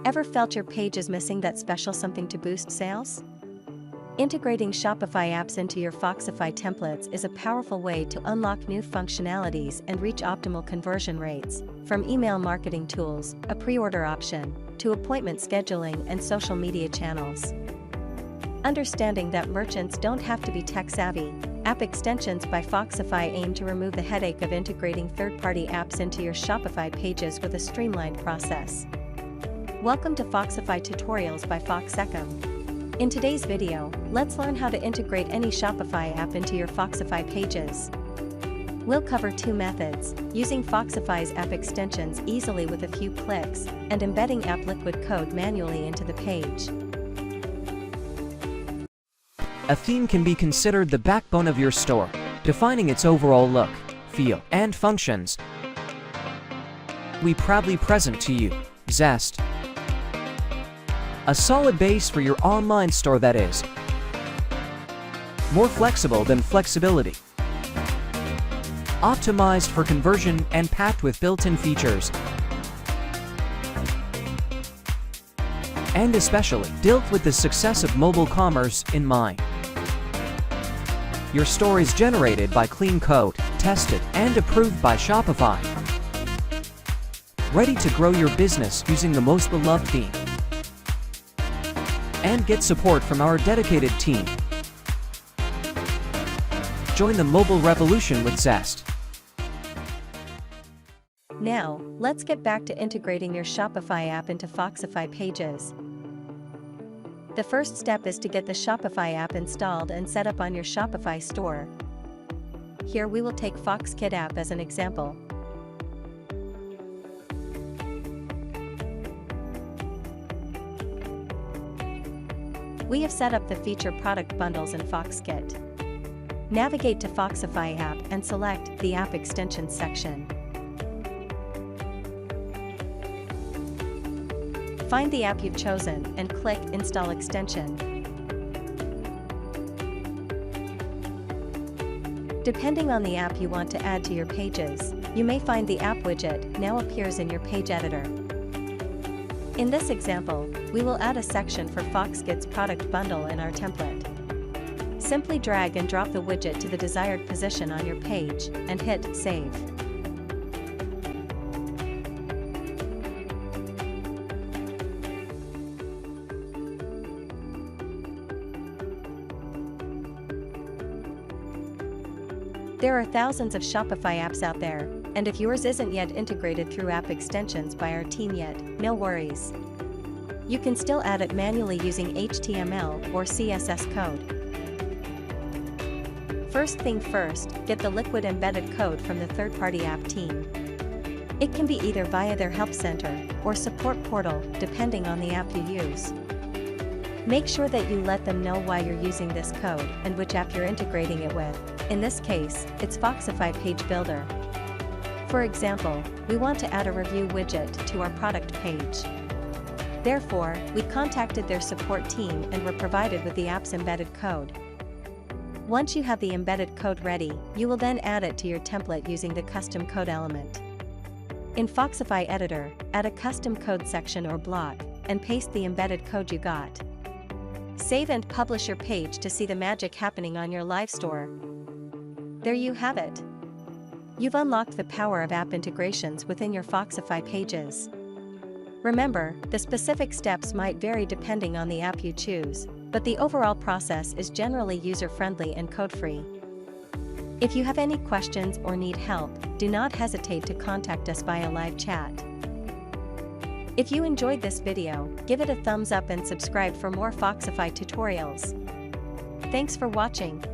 Ever felt your page is missing that special something to boost sales? Integrating Shopify apps into your Foxify templates is a powerful way to unlock new functionalities and reach optimal conversion rates, from email marketing tools, a pre-order option, to appointment scheduling and social media channels. Understanding that merchants don't have to be tech-savvy, App Extensions by Foxify aim to remove the headache of integrating third-party apps into your Shopify pages with a streamlined process. Welcome to Foxify Tutorials by FoxEcom. In today's video, let's learn how to integrate any Shopify app into your Foxify pages. We'll cover two methods: using Foxify's app extensions easily with a few clicks, and embedding app liquid code manually into the page. A theme can be considered the backbone of your store, defining its overall look, feel, and functions. We proudly present to you Zest, a solid base for your online store that is more flexible than flexibility, optimized for conversion and packed with built-in features, and especially dealt with the success of mobile commerce in mind. Your store is generated by clean code, tested and approved by Shopify. Ready to grow your business using the most beloved theme and get support from our dedicated team. Join the mobile revolution with Zest. Now, let's get back to integrating your Shopify app into Foxify pages. The first step is to get the Shopify app installed and set up on your Shopify store. Here we will take FoxKit app as an example. We have set up the feature product bundles in FoxKit. Navigate to Foxify app and select the App Extensions section. Find the app you've chosen and click Install Extension. Depending on the app you want to add to your pages, you may find the app widget now appears in your page editor. In this example, we will add a section for FoxKit's product bundle in our template. Simply drag and drop the widget to the desired position on your page and hit Save. There are thousands of Shopify apps out there, and if yours isn't yet integrated through App Extensions by our team yet, no worries. You can still add it manually using HTML or CSS code. First thing first, get the liquid embedded code from the third-party app team. It can be either via their help center or support portal, depending on the app you use. Make sure that you let them know why you're using this code and which app you're integrating it with. In this case, it's Foxify Page Builder. For example, we want to add a review widget to our product page. Therefore, we contacted their support team and were provided with the app's embedded code. Once you have the embedded code ready, you will then add it to your template using the custom code element. In Foxify Editor, add a custom code section or block, and paste the embedded code you got. Save and publish your page to see the magic happening on your live store. There you have it. You've unlocked the power of app integrations within your Foxify pages. Remember, the specific steps might vary depending on the app you choose, but the overall process is generally user-friendly and code-free. If you have any questions or need help, do not hesitate to contact us via live chat. If you enjoyed this video, give it a thumbs up and subscribe for more Foxify tutorials. Thanks for watching.